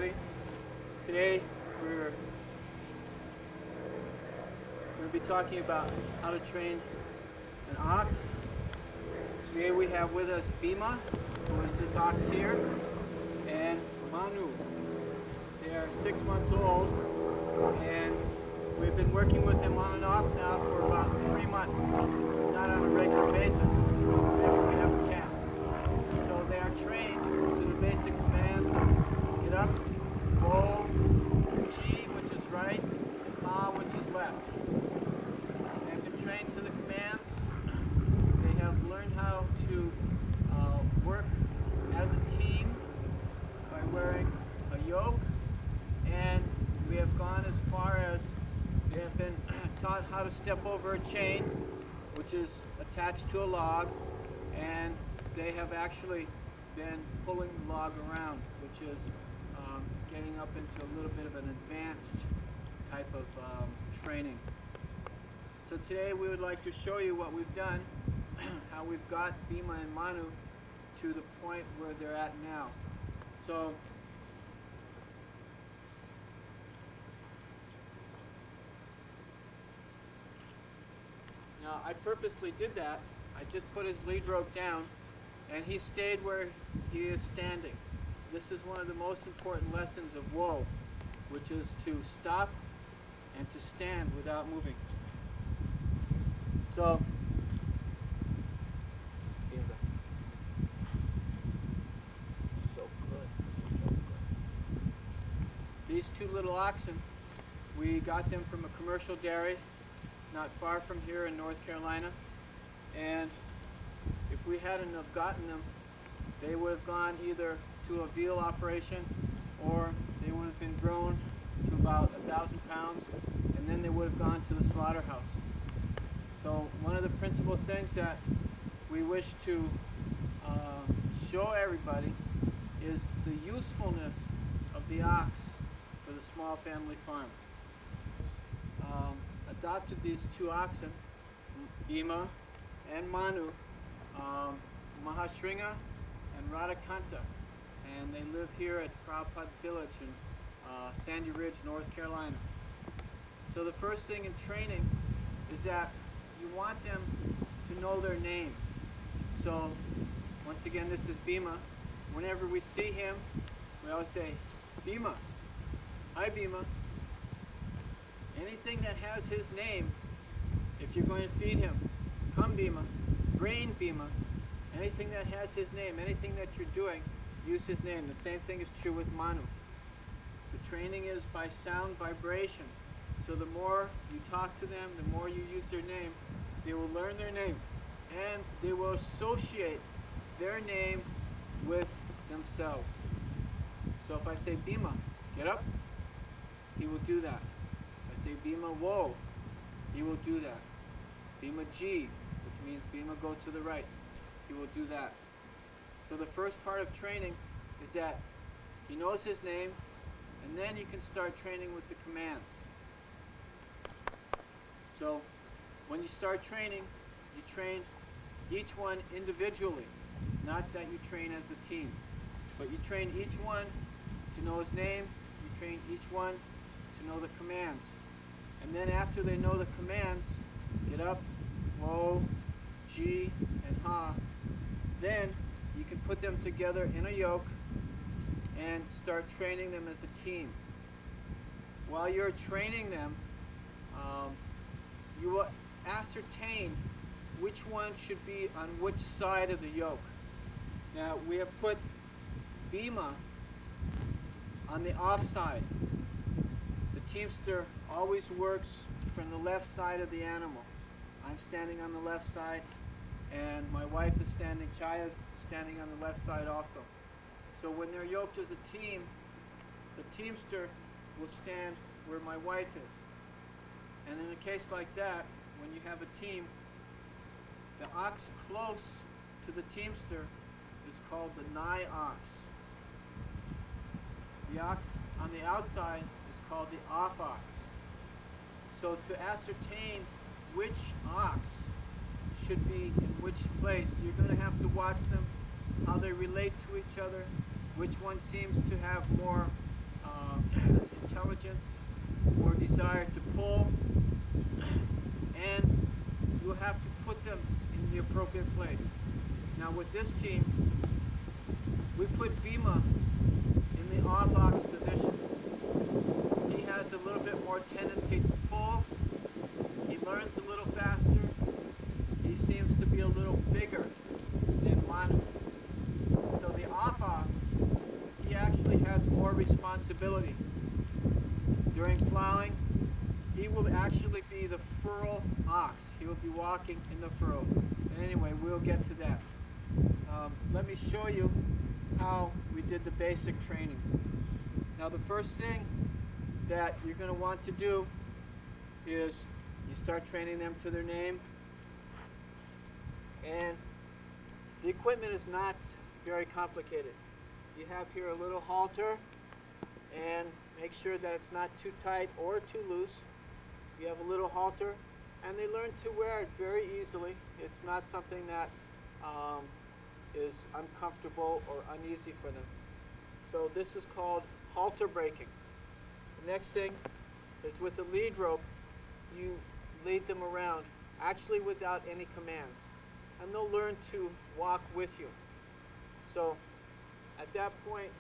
everybody. Today we're going to be talking about how to train an ox. Today we have with us Bima, who is this ox here, and Manu. They are 6 months old, and we've been working with them on and off now for about 3 months, not on a regular basis, whenever we have a chance. So they are trained to the basic commands of get up, go, G, which is right, and Ha, which is left. They've been trained to the commands. They have learned how to work as a team by wearing a yoke, and we have gone as far as they have been taught how to step over a chain, which is attached to a log, and they have actually been pulling the log around, which is getting up into a little bit of an advanced type of training. So today we would like to show you what we've done, how we've got Bima and Manu to the point where they're at now. So now I purposely did that. I just put his lead rope down and he stayed where he is standing. This is one of the most important lessons of woe, which is to stop and to stand without moving. So these two little oxen, we got them from a commercial dairy not far from here in North Carolina, and if we hadn't have gotten them, they would have gone either to a veal operation or they would have been grown to about 1,000 pounds, and then they would have gone to the slaughterhouse. So one of the principal things that we wish to show everybody is the usefulness of the ox for the small family farm. Adopted these two oxen, Bima and Manu, Mahashringa and Radhakanta, and they live here at Prabhupada Village in Sandy Ridge, North Carolina. So the first thing in training is that you want them to know their name. So once again, this is Bima. Whenever we see him, we always say, Bima, hi Bima. Anything that has his name, if you're going to feed him, come Bima, grain Bima. Anything that has his name, anything that you're doing, use his name. The same thing is true with Manu. The training is by sound vibration. So the more you talk to them, the more you use their name, they will learn their name. And they will associate their name with themselves. So if I say Bima, get up, he will do that. If I say Bima, whoa, he will do that. Bima G, which means Bima, go to the right, he will do that. So the first part of training is that he knows his name, and then you can start training with the commands. So when you start training, you train each one individually, not that you train as a team, but you train each one to know his name, you train each one to know the commands. And then after they know the commands, get up, whoa, G, and Ha, then you can put them together in a yoke and start training them as a team. While you're training them, you will ascertain which one should be on which side of the yoke. Now we have put Bima on the off side. The teamster always works from the left side of the animal. I'm standing on the left side, and my wife is standing, Chaya's standing on the left side also. So when they're yoked as a team, the teamster will stand where my wife is. And in a case like that, when you have a team, the ox close to the teamster is called the nigh ox. The ox on the outside is called the off ox. So to ascertain which ox should be in which place, you're going to have to watch them, how they relate to each other, which one seems to have more intelligence or desire to pull, and you have to put them in the appropriate place. Now with this team, we put Bima in the off ox position. He has a little bit more tendency to pull. He learns a little faster. He seems to be a little bigger than Manu. So the off ox, he actually has more responsibility. During plowing, he will actually be the furrow ox. He will be walking in the furrow. And anyway, we'll get to that. Let me show you how we did the basic training. Now the first thing that you're going to want to do is you start training them to their name. And the equipment is not very complicated. You have here a little halter, and make sure that it's not too tight or too loose. You have a little halter, and they learn to wear it very easily. It's not something that is uncomfortable or uneasy for them. So this is called halter breaking. The next thing is with the lead rope, you lead them around, actually without any commands. And they'll learn to walk with you. So at that point,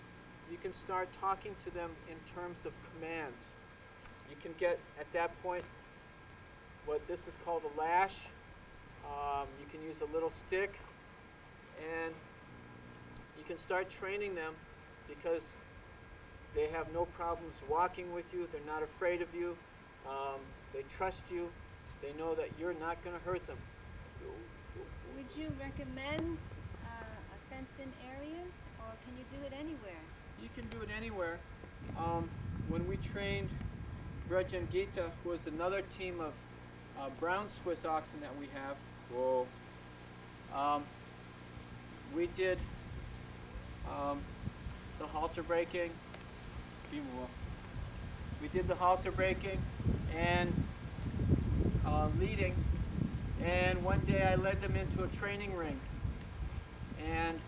you can start talking to them in terms of commands. You can get, at that point, what this is called a lash. You can use a little stick, and you can start training them because they have no problems walking with you. They're not afraid of you. They trust you. They know that you're not going to hurt them. Would you recommend a fenced-in area, or can you do it anywhere? You can do it anywhere. When we trained Reg and Gita, who was another team of brown Swiss oxen that we have, we did the halter breaking. We did the halter breaking and leading. And one day I led them into a training ring, and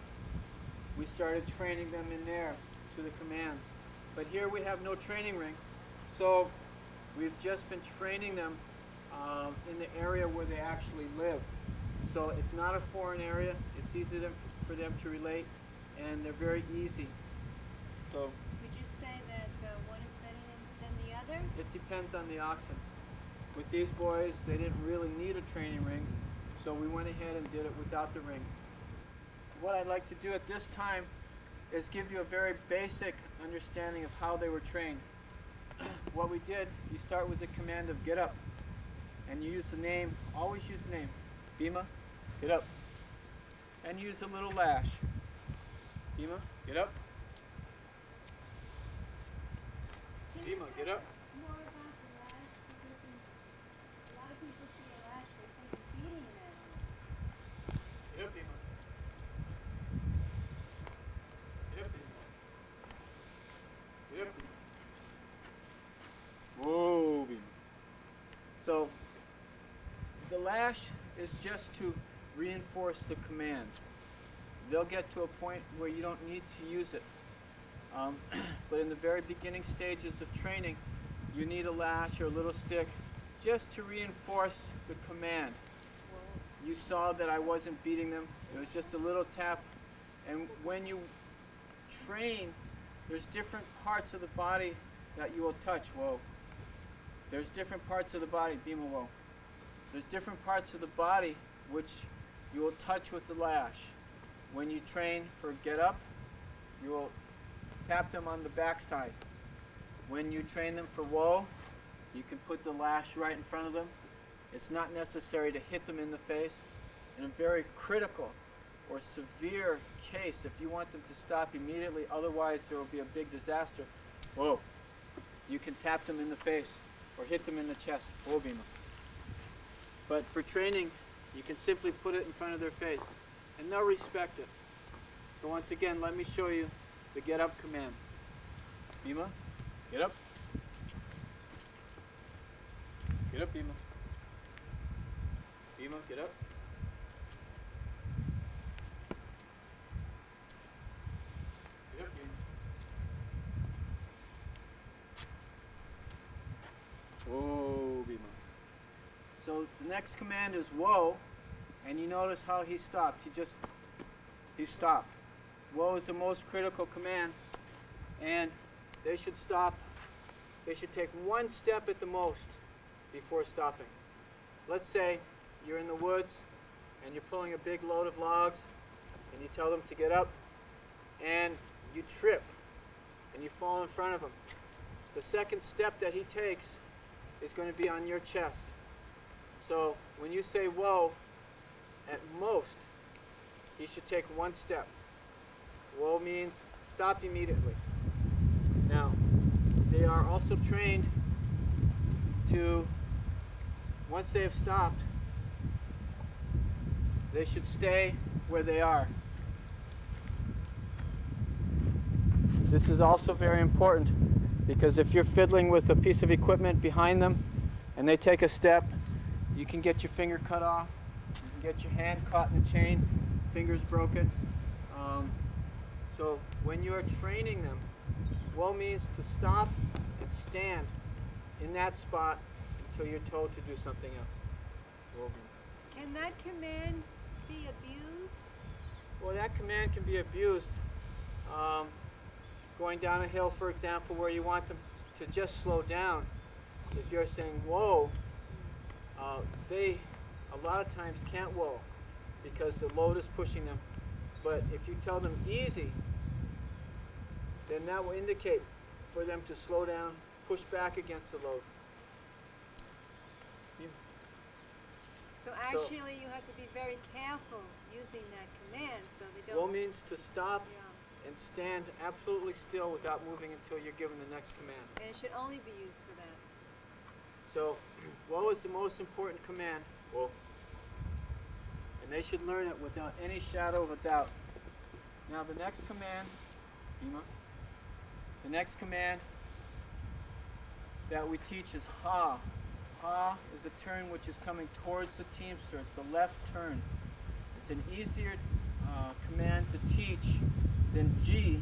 we started training them in there to the commands. But here we have no training ring, so we've just been training them in the area where they actually live. So it's not a foreign area. It's easy for them to relate, and they're very easy. So would you say that one is better than the other? It depends on the oxen. With these boys, they didn't really need a training ring, so we went ahead and did it without the ring. What I'd like to do at this time is give you a very basic understanding of how they were trained. What we did, you start with the command of get up, and you use the name, always use the name, Bima, get up, and use a little lash. Bima, get up. Bima, get up. More about the lash, because when a lot of people see a lash, they think of beating an animal. Get up, Bima. Get up, Bima. Get up, Bima. Whoa, Bima. So, the lash is just to reinforce the command. They'll get to a point where you don't need to use it. But in the very beginning stages of training, you need a lash or a little stick just to reinforce the command. You saw that I wasn't beating them. It was just a little tap. And when you train, there's different parts of the body that you will touch. Whoa. There's different parts of the body. Bima, whoa. There's different parts of the body which you will touch with the lash. When you train for get up, you will tap them on the backside. When you train them for whoa, you can put the lash right in front of them. It's not necessary to hit them in the face. In a very critical or severe case, if you want them to stop immediately, otherwise there will be a big disaster, whoa, you can tap them in the face or hit them in the chest. Whoa, Bima. But for training, you can simply put it in front of their face, and they'll respect it. So once again, let me show you the get up command. Bima, get up. Get up, Bima. Bima, get up. Get up, Bima. So the next command is whoa, and you notice how he stopped. He stopped. Whoa is the most critical command, and they should stop. They should take one step at the most before stopping. Let's say you're in the woods and you're pulling a big load of logs, and you tell them to get up, and you trip and you fall in front of him. The second step that he takes is going to be on your chest. So when you say whoa, at most, he should take one step. Whoa means stop immediately. Now, they are also trained to, once they have stopped, they should stay where they are. This is also very important because if you're fiddling with a piece of equipment behind them and they take a step, you can get your finger cut off, you can get your hand caught in the chain, fingers broken. So when you're training them, whoa means to stop and stand in that spot until you're told to do something else. Whoa means. Can that command be abused? Well, that command can be abused. Going down a hill, for example, where you want them to just slow down. If you're saying whoa, they a lot of times can't whoa because the load is pushing them. But if you tell them easy, then that will indicate for them to slow down, push back against the load. So actually you have to be very careful using that command so they don't... Whoa means to stop Yeah. and stand absolutely still without moving until you're given the next command. And it should only be used for that. So, whoa is the most important command. Whoa. And they should learn it without any shadow of a doubt. Now the next command, the next command that we teach is ha. Ha is a turn which is coming towards the teamster. It's a left turn. It's an easier command to teach than G,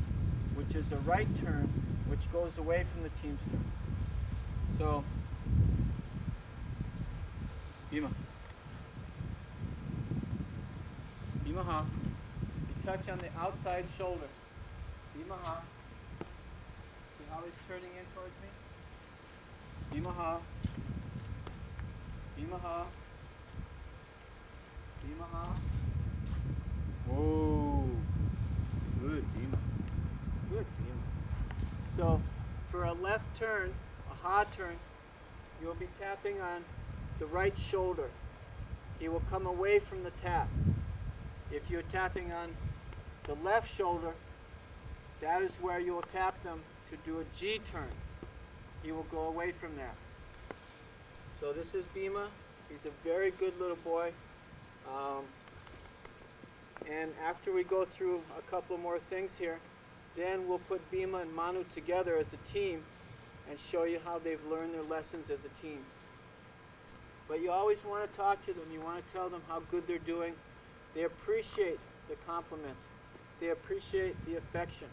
which is a right turn, which goes away from the teamster. So, Bima. Bima ha. You touch on the outside shoulder. Bima ha. See how he's turning in towards me? Bima ha. Bima ha. Bima ha. Whoa. Good, Bima. Good, Bima. So, for a left turn, a ha turn, you'll be tapping on the right shoulder. He will come away from the tap. If you're tapping on the left shoulder, that is where you will tap them to do a G turn. He will go away from there. So this is Bima. He's a very good little boy. And after we go through a couple more things here, then we'll put Bima and Manu together as a team and show you how they've learned their lessons as a team. But you always want to talk to them. You want to tell them how good they're doing. They appreciate the compliments. They appreciate the affection.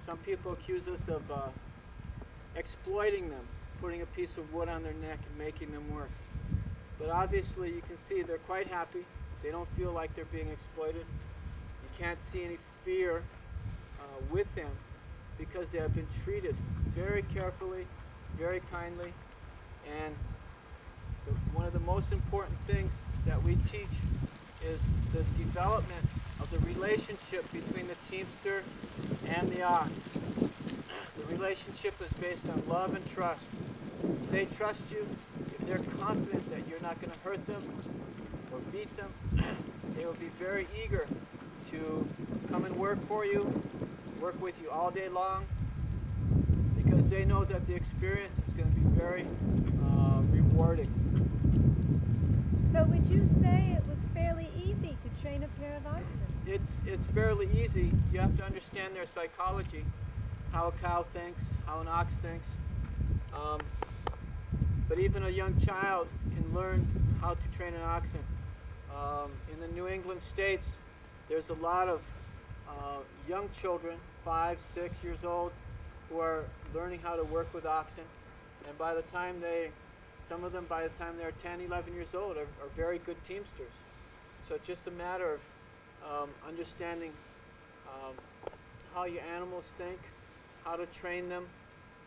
Some people accuse us of exploiting them, putting a piece of wood on their neck and making them work. But obviously you can see they're quite happy. They don't feel like they're being exploited. You can't see any fear with them because they have been treated very carefully, very kindly, and one of the most important things that we teach is the development of the relationship between the teamster and the ox. The relationship is based on love and trust. If they trust you, if they're confident that you're not going to hurt them or beat them, they will be very eager to come and work for you, work with you all day long, because they know that the experience is going to be very rewarding. So would you say it was fairly easy to train a pair of oxen? It's fairly easy. You have to understand their psychology, how a cow thinks, how an ox thinks. But even a young child can learn how to train an oxen. In the New England states, there's a lot of young children, 5, 6 years old, who are learning how to work with oxen. And by the time they some of them by the time they're 10, 11 years old are very good teamsters. So it's just a matter of understanding how your animals think, how to train them,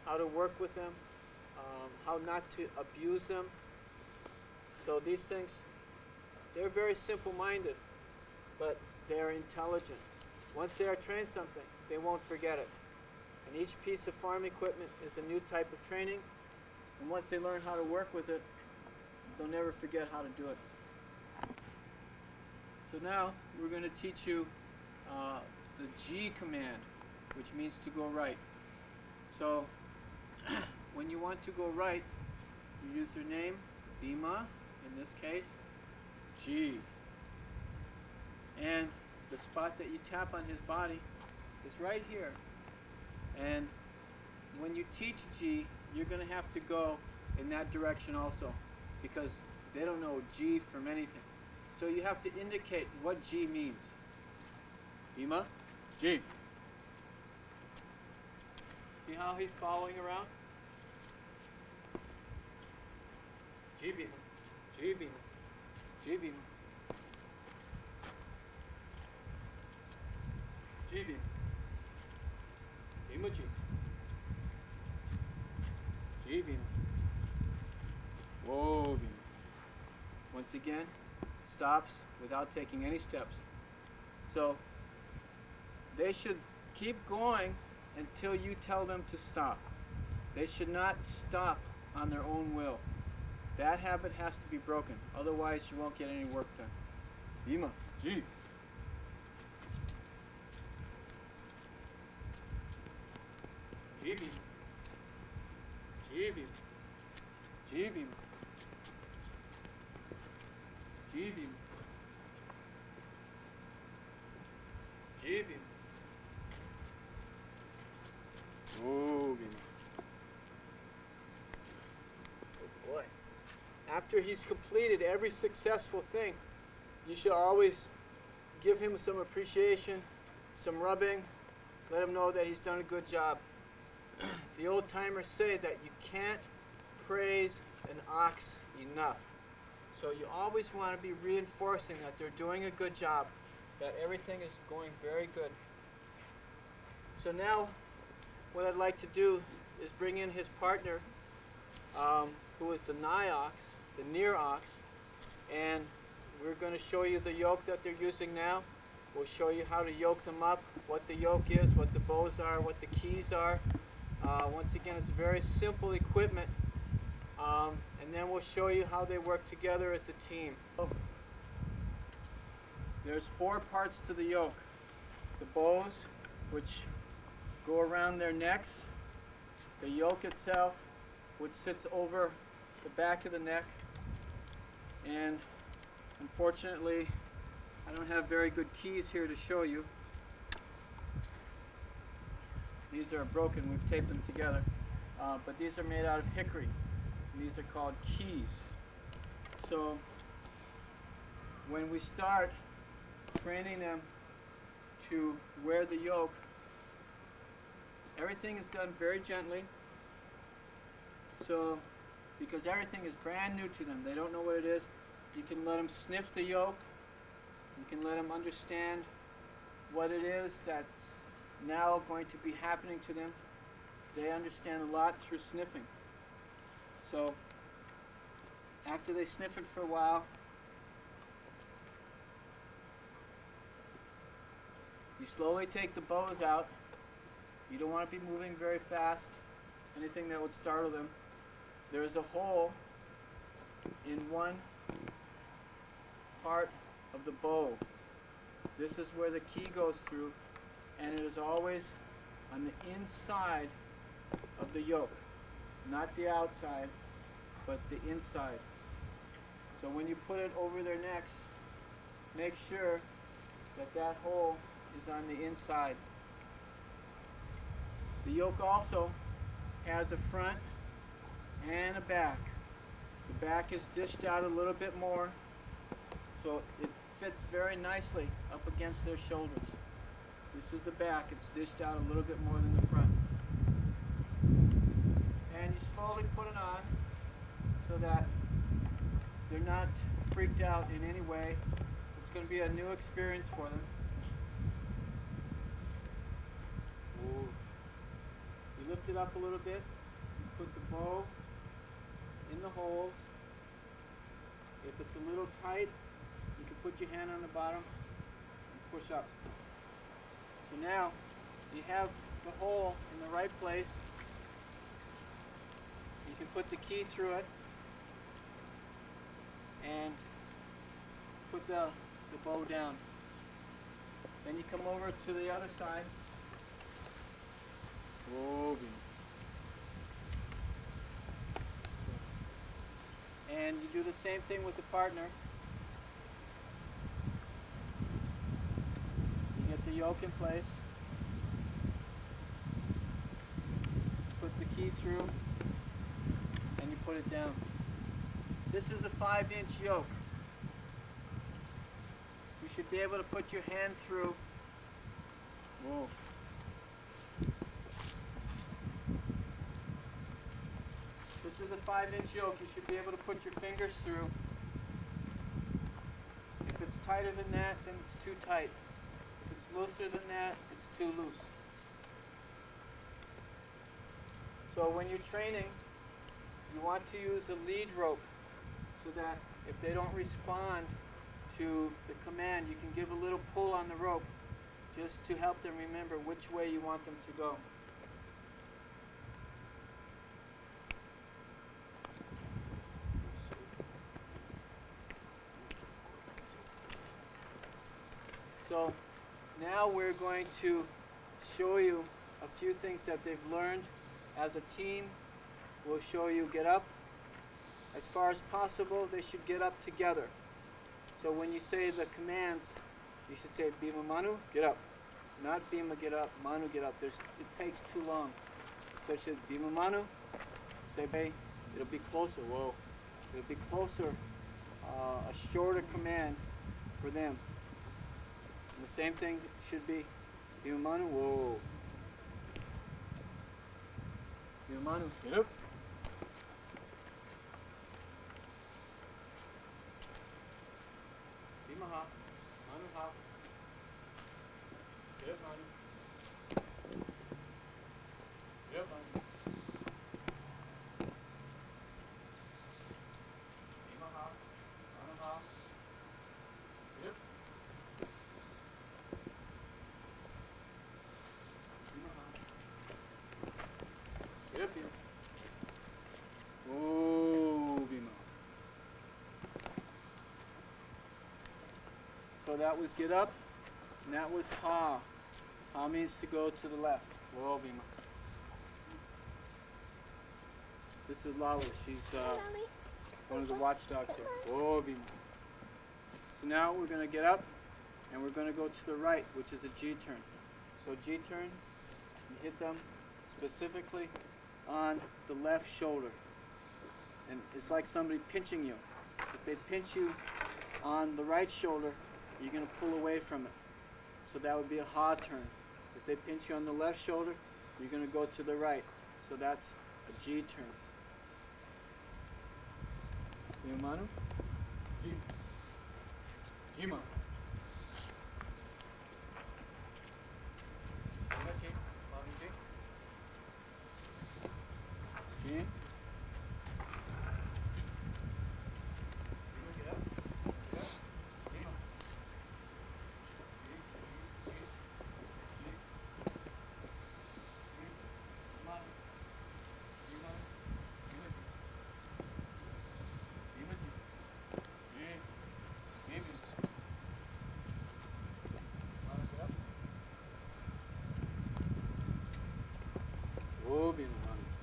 how to work with them, how not to abuse them. So these things, they're very simple-minded, but they're intelligent. Once they are trained something, they won't forget it. And each piece of farm equipment is a new type of training, and once they learn how to work with it, they'll never forget how to do it. So now we're going to teach you the G command, which means to go right. So when you want to go right, you use your name, Bima, in this case, G. And the spot that you tap on his body is right here. And when you teach G, you're going to have to go in that direction also, because they don't know G from anything. So you have to indicate what G means. Bima, G. See how he's following around? G Bima, G Bima, G Bima, G Bima, Bima G, G Bima, whoa Bima. Once again, stops without taking any steps. So they should keep going until you tell them to stop. They should not stop on their own will. That habit has to be broken, otherwise you won't get any work done. Bima, G. G Bima, G Bima, G Bima, G Bima, G Bima. Oh, Bima. Oh boy. After he's completed every successful thing, you should always give him some appreciation, some rubbing, let him know that he's done a good job. The old timers say that you can't praise an ox enough. So you always want to be reinforcing that they're doing a good job, that everything is going very good. So now what I'd like to do is bring in his partner, who is the nigh ox, the near ox, and we're going to show you the yoke that they're using now. We'll show you how to yoke them up, what the yoke is, what the bows are, what the keys are. Once again, it's very simple equipment, and then we'll show you how they work together as a team. There's 4 parts to the yoke. The bows, which go around their necks, the yoke itself, which sits over the back of the neck, and unfortunately I don't have very good keys here to show you. These are broken, we've taped them together, but these are made out of hickory. These are called keys. So when we start training them to wear the yoke, everything is done very gently. So, because everything is brand new to them, they don't know what it is, you can let them sniff the yoke, you can let them understand what it is that's now going to be happening to them. They understand a lot through sniffing. So, after they sniff it for a while, you slowly take the bows out. You don't want to be moving very fast, anything that would startle them. There's a hole in one part of the bow. This is where the key goes through, and it is always on the inside of the yoke, not the outside, but the inside. So when you put it over their necks, make sure that that hole is on the inside. The yoke also has a front and a back. The back is dished out a little bit more, so it fits very nicely up against their shoulders. This is the back, it's dished out a little bit more than the front. And you slowly put it on so that they're not freaked out in any way. It's going to be a new experience for them. Ooh. You lift it up a little bit, you put the bow in the holes. If it's a little tight, you can put your hand on the bottom and push up. So now you have the hole in the right place. You can put the key through it and put the bow down. Then you come over to the other side. And you do the same thing with the partner. You get the yoke in place. Put the key through and you put it down. This is a 5-inch yoke. You should be able to put your hand through. Whoa. This is a 5-inch yoke. You should be able to put your fingers through. If it's tighter than that, then it's too tight. If it's looser than that, it's too loose. So when you're training, you want to use a lead rope so that if they don't respond to the command, you can give a little pull on the rope just to help them remember which way you want them to go. So now we're going to show you a few things that they've learned as a team. We'll show you get up. As far as possible, they should get up together. So when you say the commands, you should say Bima Manu, get up. Not Bima get up, Manu get up. It takes too long. So it should Bima Manu, say Bay, it'll be closer, whoa. It'll be closer, a shorter command for them. And the same thing should be Bima Manu, whoa. Bima Manu, get up. Bima ha, Manu ha. Get up, Manu. Get up, Manu. Bima ha, Manu ha. Get up. Bima ha. Get up here. Oh, Bima. So that was get up, and that was ha. Ha means to go to the left. Whoa, Bima. This is Lala. She's one of the watchdogs here. Whoa, Bima. So now we're going to get up, and we're going to go to the right, which is a G-turn. So G-turn, you hit them specifically on the left shoulder. And it's like somebody pinching you. If they pinch you on the right shoulder, you're going to pull away from it. So that would be a ha turn. If they pinch you on the left shoulder, you're going to go to the right. So that's a G turn. Manu? G. G-ma. G. G.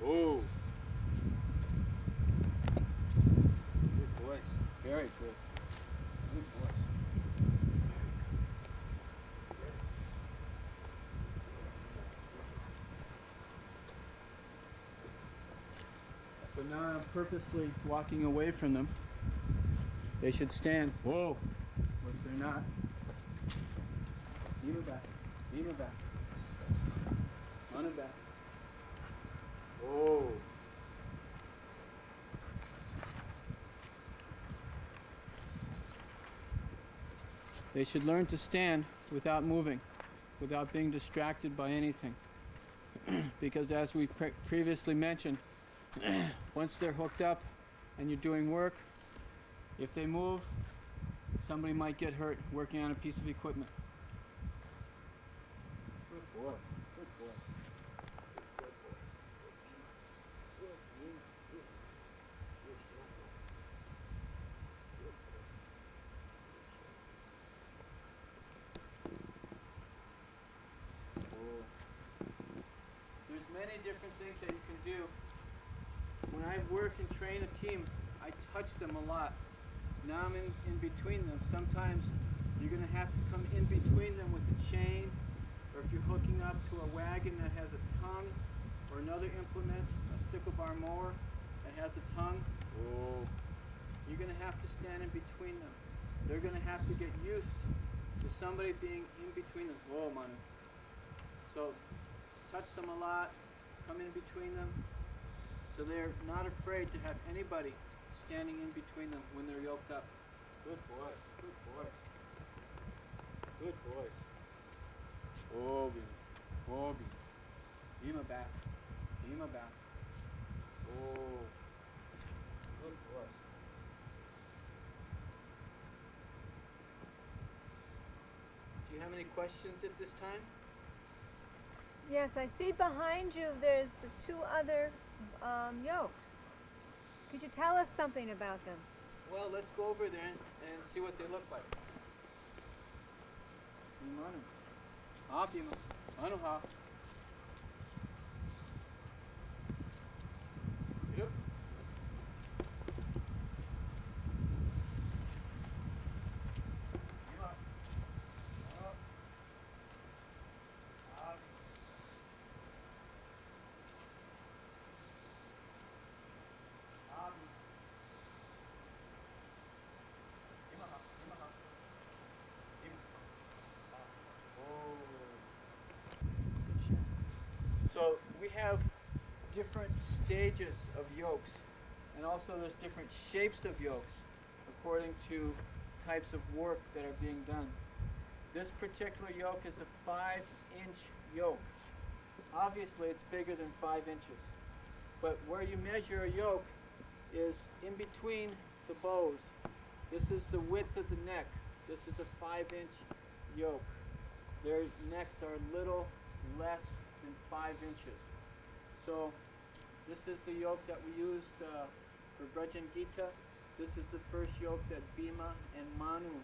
Oh. Good boys. Very good. Good boys. So now I'm purposely walking away from them. They should stand. Whoa. Which they're not. Beam it back. Beam it back. On it back. Oh. They should learn to stand without moving, without being distracted by anything. Because as we previously mentioned, once they're hooked up and you're doing work, if they move, somebody might get hurt working on a piece of equipment. Good boy. Good boy. Good boy. Good boy. Good. You're so good. Good boy. Oh. There's many different things that you can do. When I work and train a team, I touch them a lot. Now I'm in between them. Sometimes you're going to have to come in between them with the chain, or if you're hooking up to a wagon that has a tongue, or another implement, a sickle bar mower that has a tongue, you're going to have to stand in between them. They're going to have to get used to somebody being in between them. Whoa, Manu. So touch them a lot, come in between them, so they're not afraid to have anybody standing in between them when they're yoked up. Good boy, good boy. Good boys. Obi, Obi. Bima back, Bima back. Oh, good boys. Do you have any questions at this time? Yes, I see behind you there's 2 other yokes. Could you tell us something about them? Well, let's go over there and see what they look like. Manu. Ha, Bima. Manu, ha. Yep. Bima. Up. Up. Up. Bima, ha. Bima, ha. Bima. Oh. Good shit. So we have different stages of yokes, and also there's different shapes of yokes according to types of work that are being done. This particular yoke is a 5-inch yoke. Obviously it's bigger than 5 inches, but where you measure a yoke is in between the bows. This is the width of the neck. This is a 5-inch yoke. Their necks are a little less than 5 inches. So this is the yoke that we used for Brajan Gita. This is the first yoke that Bima and Manu.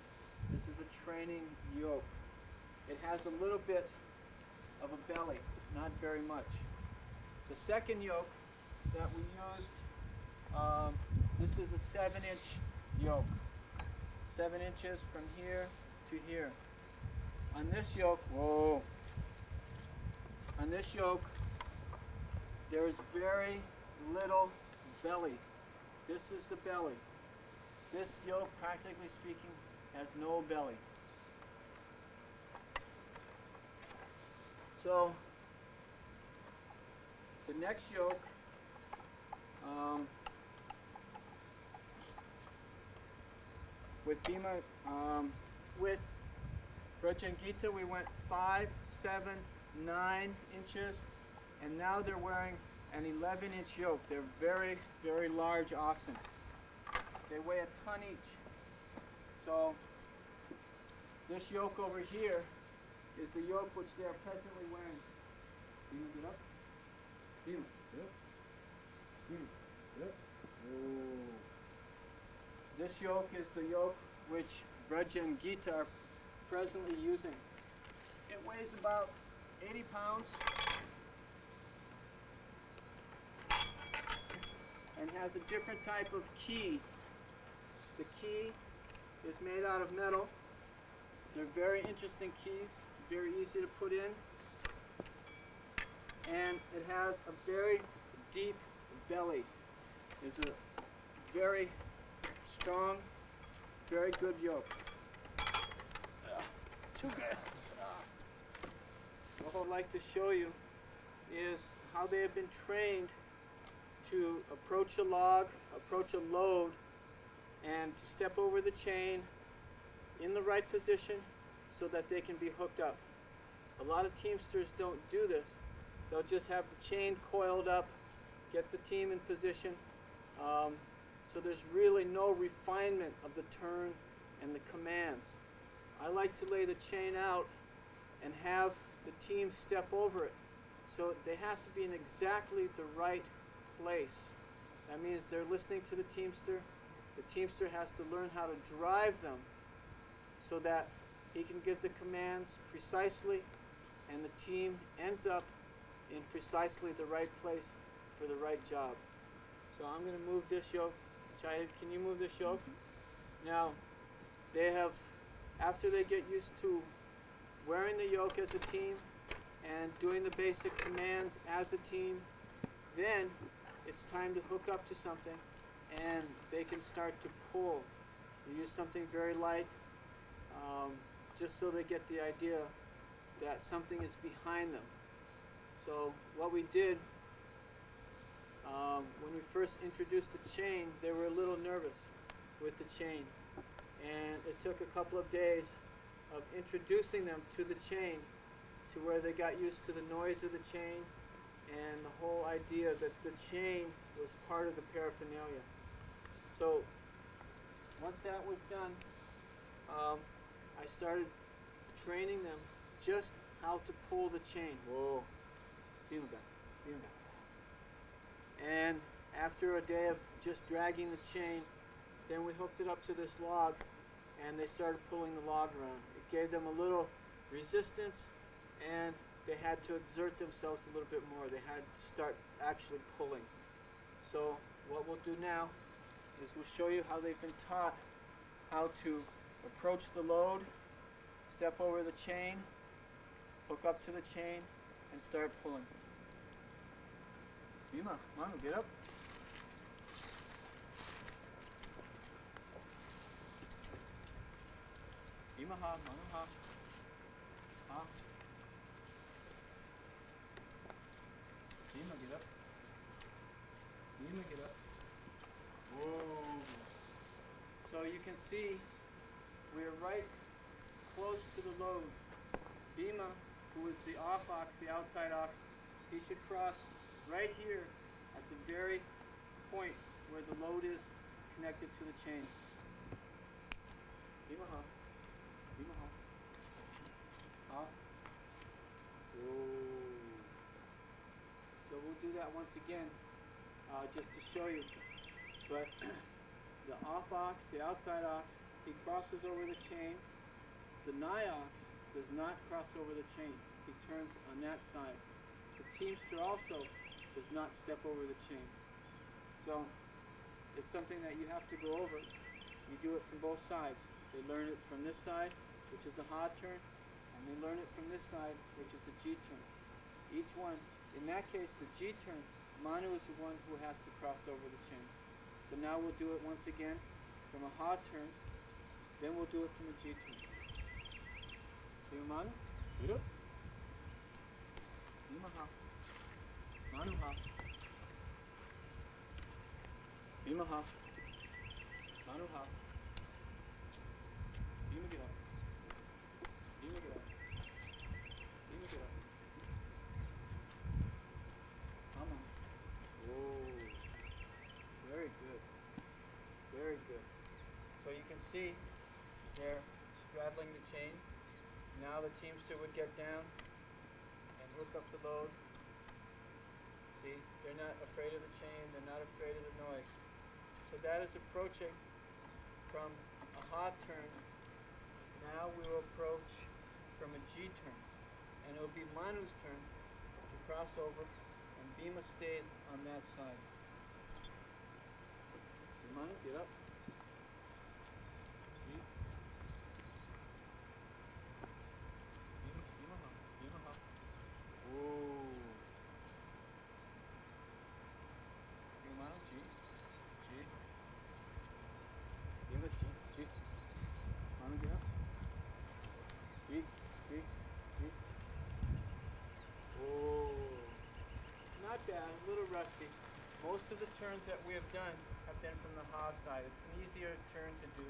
This is a training yoke. It has a little bit of a belly, not very much. The second yoke that we used, this is a 7-inch yoke. 7 inches from here to here. On this yoke, whoa. On this yoke, there is very little belly. This is the belly. This yoke, practically speaking, has no belly. So, the next yoke, with Bima, with Brajan Gita, we went 5, 7, 9 inches, and now they're wearing an 11-inch yoke. They're very, very large oxen. They weigh a ton each. So this yoke over here is the yoke which they are presently wearing. Bima, get up. Bima, get up. Bima, get up. Oh. This yoke is the yoke which Braja and Gita are presently using. It weighs about 80 pounds and has a different type of key. The key is made out of metal. They're very interesting keys, very easy to put in, and it has a very deep belly. It's a very strong, very good yoke. Too good. What I'd like to show you is how they have been trained to approach a log, approach a load, and to step over the chain in the right position so that they can be hooked up. A lot of teamsters don't do this. They'll just have the chain coiled up, get the team in position. So there's really no refinement of the turn and the commands. I like to lay the chain out and have the team step over it. So they have to be in exactly the right place. That means they're listening to the teamster. The teamster has to learn how to drive them so that he can give the commands precisely and the team ends up in precisely the right place for the right job. So I'm going to move this yoke. Chayed, can you move this yoke? Now, they have, after they get used to wearing the yoke as a team and doing the basic commands as a team, then it's time to hook up to something and they can start to pull. You use something very light, just so they get the idea that something is behind them. So what we did, when we first introduced the chain, they were a little nervous with the chain. And it took a couple of days of introducing them to the chain to where they got used to the noise of the chain and the whole idea that the chain was part of the paraphernalia. So once that was done, I started training them just how to pull the chain. Whoa. Beam it back. Beam it back. And after a day of just dragging the chain, then we hooked it up to this log and they started pulling the log around. It gave them a little resistance and they had to exert themselves a little bit more. They had to start actually pulling. So what we'll do now is we'll show you how they've been taught how to approach the load, step over the chain, hook up to the chain, and start pulling. Bima, Manu, get up. Bima ha, Manu ha. Ha. Bima, get up. Bima, get up. Whoa. So you can see we're right close to the load. Bima, who is the off ox, the outside ox, he should cross right here at the very point where the load is connected to the chain. Bima ha. Bima ha. Ha. Whoa. So we'll do that once again, just to show you. But the off ox, the outside ox, he crosses over the chain. The nigh ox does not cross over the chain. He turns on that side. The teamster also does not step over the chain. So it's something that you have to go over. You do it from both sides. They learn it from this side, which is the ha turn, and they learn it from this side, which is the G turn. Each one, in that case, the G turn, Manu is the one who has to cross over the chain. So now we'll do it once again from a ha turn, then we'll do it from a G turn. See Manu? Get up. Bima ha. Manu ha. Bima ha. Manu ha. Bima get up. Bima get up. Bima get up. Come on. Whoa. Very good. Very good. So you can see they're straddling the chain. Now the teamster would get down and hook up the load. See, they're not afraid of the chain, they're not afraid of the noise. So that is approaching from a ha turn. Now we will approach from a G turn. And it will be Manu's turn to cross over and Bima stays on that side. Manu, get up. Whoa. Manu, G. G. Bima, G. G. Manu, get up. G. G. G. Whoa. Not bad, a little rusty. Most of the turns that we have done have been from the ha side. It's an easier turn to do.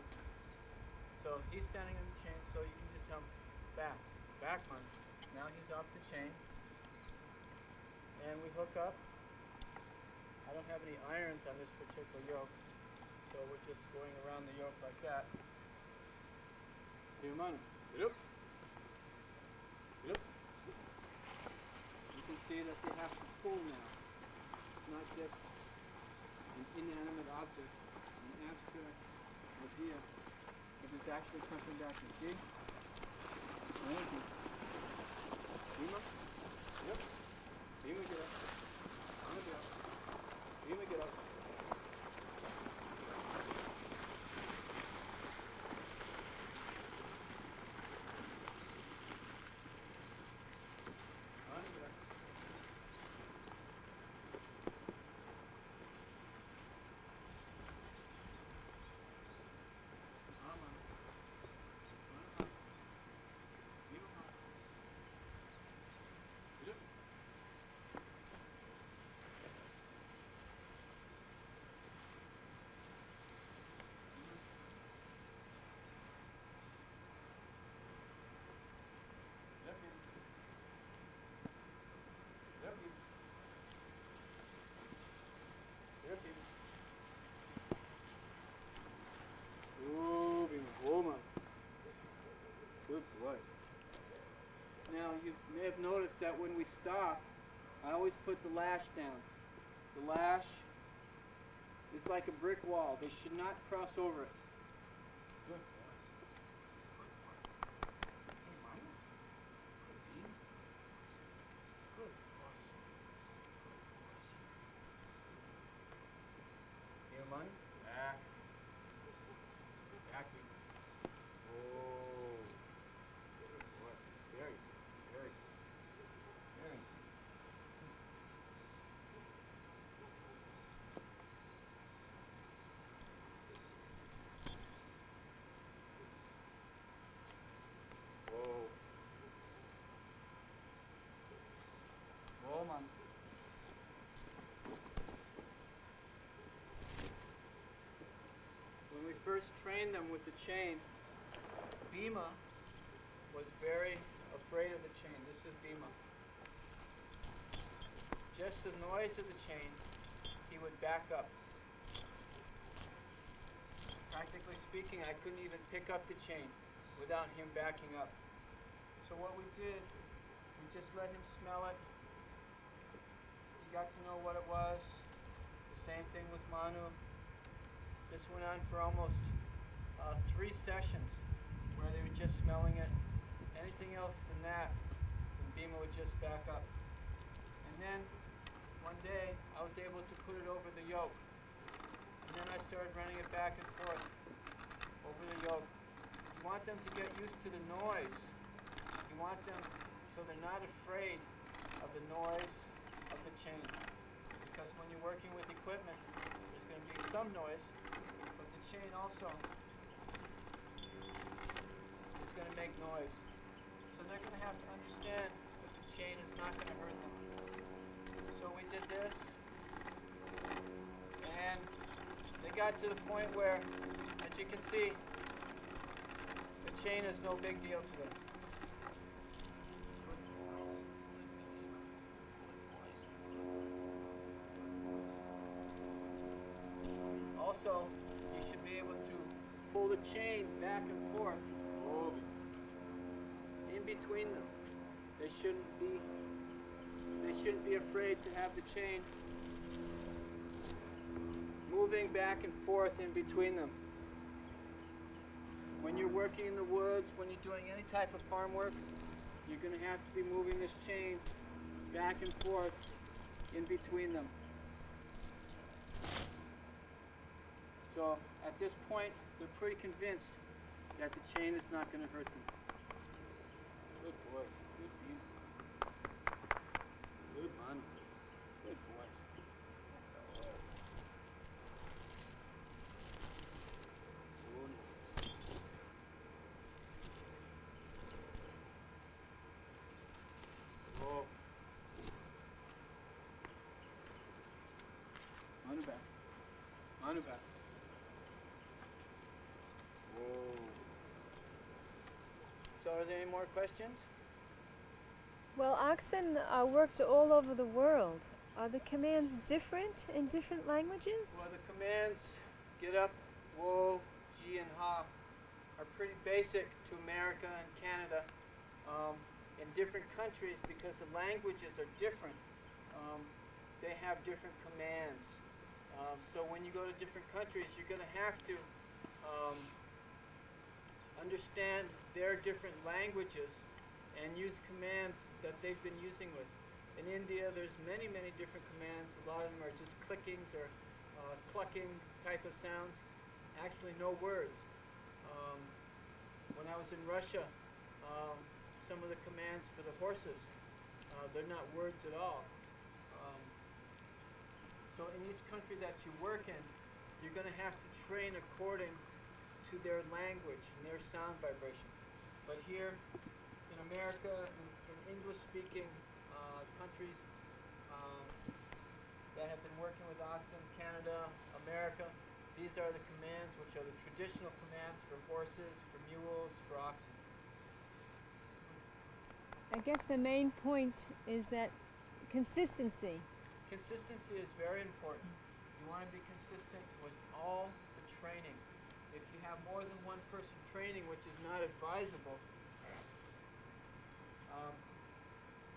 So So he's standing on the chain, so you can just tell him, back, back, man. Now he's off the chain. And we hook up. I don't have any irons on this particular yoke, so we're just going around the yoke like that. Here, man. Get up. Get up. You can see that they have to pull now. It's not just an inanimate object, an abstract idea, but there's actually something back there. See? Thank you. Bima? Yep. Bima, get up. Bima, get up. Bima, get up. Oh, woman. Good boy. Now, you may have noticed that when we stop, I always put the lash down. The lash is like a brick wall. They should not cross over it. Good boys. Hey, Manu. Good boys. Here, Manu. Back. Back. Oh. Good boys. Very, very, very. Whoa. Whoa, man. When we first trained them with the chain, Bima was very afraid of the chain. This is Bima. Just the noise of the chain, he would back up. Practically speaking, I couldn't even pick up the chain without him backing up. So what we did, we just let him smell it. He got to know what it was. The same thing with Manu. This went on for almost 3 sessions where they were just smelling it. Anything else than that, and Bima would just back up. And then one day I was able to put it over the yoke. And then I started running it back and forth over the yoke. You want them to get used to the noise. You want them so they're not afraid of the noise of the chain. Because when you're working with equipment, there's going to be some noise, but the chain also is going to make noise. So they're going to have to understand that the chain is not going to hurt them. So we did this, and they got to the point where, as you can see, the chain is no big deal to them. Also, you should be able to pull the chain back and forth in between them. They shouldn't be afraid to have the chain moving back and forth in between them. When you're working in the woods, when you're doing any type of farm work, you're going to have to be moving this chain back and forth in between them. So at this point, they're pretty convinced that the chain is not going to hurt them. Good boys. Good beam. Good man. Good boys. Oh. Manu back. Manu back. Whoa. there any more questions? Well, oxen are worked all over the world. Are the commands different in different languages? Well, the commands, get up, whoa, G, and ha, are pretty basic to America and Canada. In different countries, because the languages are different, they have different commands. So when you go to different countries, you're going to have to understand their different languages and use commands that they've been using with. In India, there's many, many different commands. A lot of them are just clickings or clucking type of sounds. Actually, no words. When I was in Russia, some of the commands for the horses, they're not words at all. So in each country that you work in, you're going to have to train according to their language and their sound vibration. But here in America, in English-speaking countries that have been working with oxen, Canada, America, these are the commands, which are the traditional commands for horses, for mules, for oxen. I guess the main point is that consistency. Consistency is very important. You want to be consistent with all the training. If you have more than one person training, which is not advisable,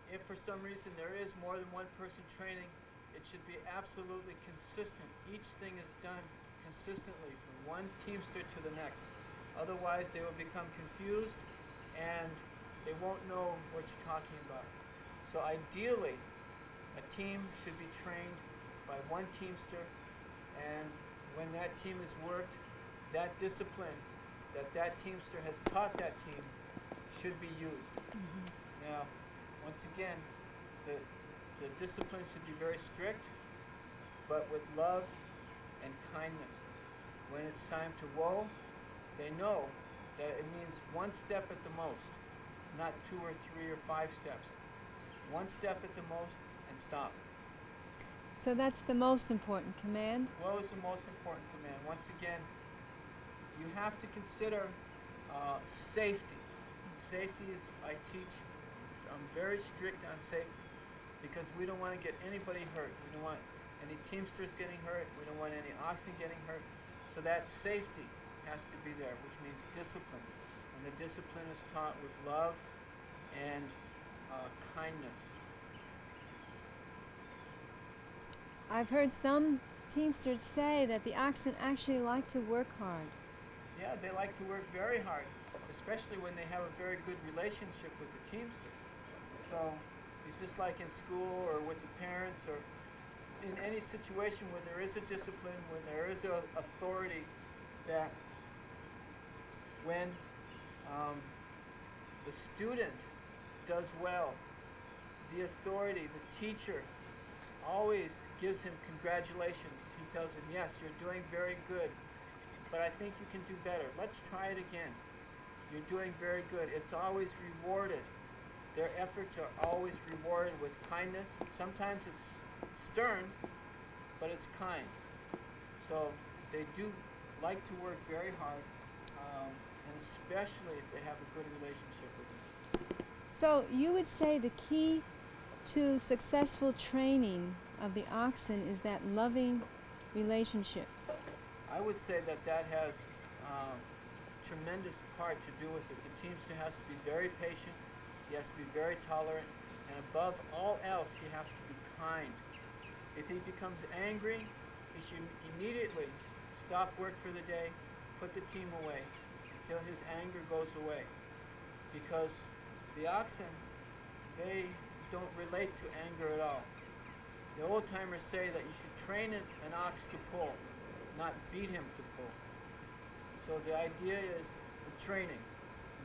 if for some reason there is more than one person training, it should be absolutely consistent. Each thing is done consistently from one teamster to the next. Otherwise, they will become confused and they won't know what you're talking about. So ideally, a team should be trained by one teamster, and when that team is worked, that discipline that teamster has taught that team should be used. Now, once again, the discipline should be very strict, but with love and kindness. When it's time to whoa, they know that it means one step at the most, not 2 or 3 or 5 steps. One step at the most and stop. So that's the most important command? Whoa is the most important command. Once again, you have to consider safety. Safety is, I teach, I'm very strict on safety because we don't want to get anybody hurt. We don't want any teamsters getting hurt. We don't want any oxen getting hurt. So that safety has to be there, which means discipline. And the discipline is taught with love and kindness. I've heard some teamsters say that the oxen actually like to work hard. Yeah, they like to work very hard, especially when they have a very good relationship with the teamster. So it's just like in school or with the parents or in any situation where there is a discipline, when there is a authority, that when the student does well, the authority, the teacher, always gives him congratulations. He tells him, yes, you're doing very good, but I think you can do better. Let's try it again. You're doing very good. It's always rewarded. Their efforts are always rewarded with kindness. Sometimes it's stern, but it's kind. So they do like to work very hard, and especially if they have a good relationship with them. So you would say the key to successful training of the oxen is that loving relationship. I would say that has tremendous part to do with it. The teamster has to be very patient, he has to be very tolerant, and above all else, he has to be kind. If he becomes angry, he should immediately stop work for the day, put the team away until his anger goes away. Because the oxen, they don't relate to anger at all. The old timers say that you should train an ox to pull, not beat him to pull. So the idea is the training,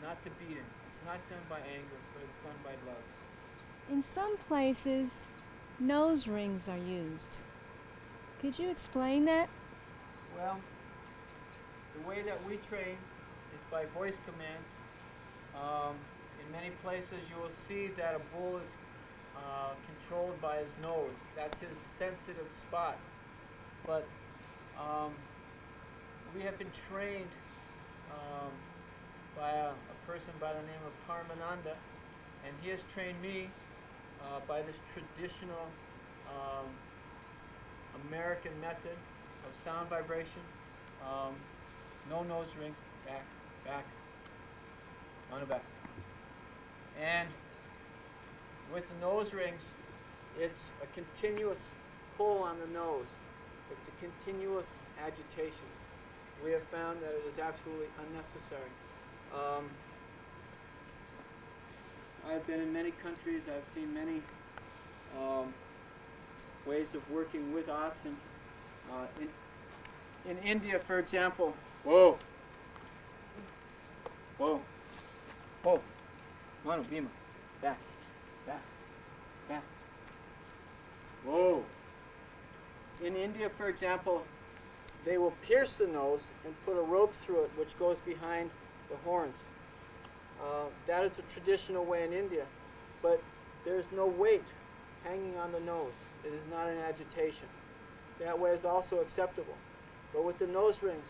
not the beating. It's not done by anger, but it's done by love. In some places, nose rings are used. Could you explain that? Well, the way that we train is by voice commands. In many places you will see that a bull is controlled by his nose. That's his sensitive spot. But we have been trained by a person by the name of Paramananda, and he has trained me by this traditional American method of sound vibration. No nose ring, back, back, on the back. And with the nose rings, it's a continuous pull on the nose. It's a continuous agitation. We have found that it is absolutely unnecessary. I've been in many countries. I've seen many ways of working with oxen. In India, for example, whoa, whoa, whoa, Manu, Bhima, back, back, back, whoa. In India, for example, they will pierce the nose and put a rope through it, which goes behind the horns. That is the traditional way in India, but there's no weight hanging on the nose. It is not an agitation. That way is also acceptable. But with the nose rings,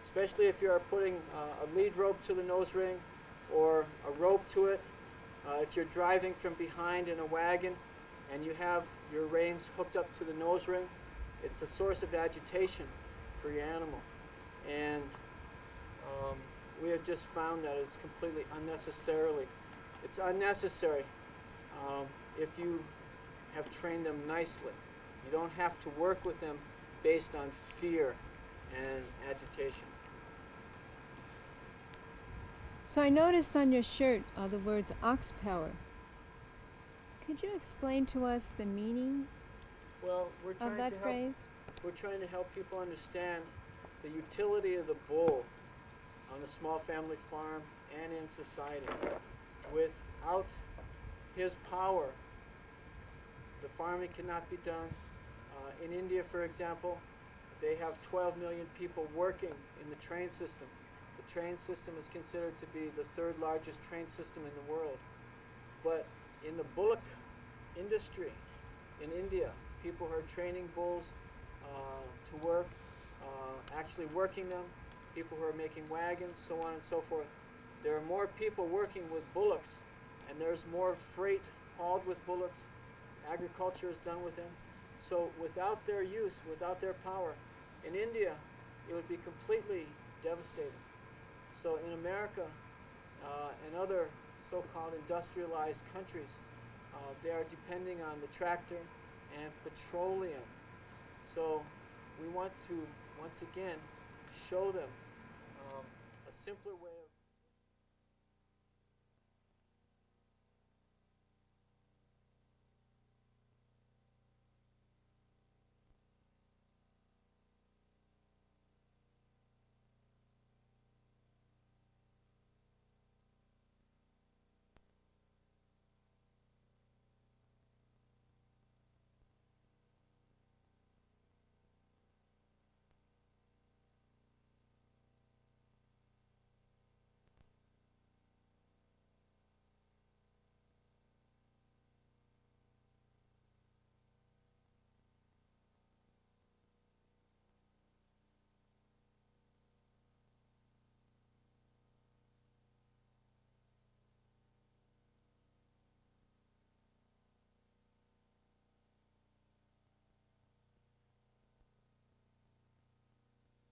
especially if you are putting a lead rope to the nose ring or a rope to it, if you're driving from behind in a wagon and you have your reins hooked up to the nose ring, it's a source of agitation for your animal. And we have just found that it's completely unnecessary if you have trained them nicely. You don't have to work with them based on fear and agitation. So I noticed on your shirt the words ox power. Could you explain to us the meaning Well, of that phrase? We're trying to help people understand the utility of the bull on a small family farm and in society. Without his power, the farming cannot be done. In India, for example, they have 12 million people working in the train system. The train system is considered to be the third largest train system in the world. But in the bullock industry in India, people who are training bulls to work, actually working them, people who are making wagons, so on and so forth. There are more people working with bullocks, and there's more freight hauled with bullocks. Agriculture is done with them. So without their use, without their power, in India, it would be completely devastating. So in America and other so-called industrialized countries, they are depending on the tractor and petroleum. So we want to, once again, show them a simpler way of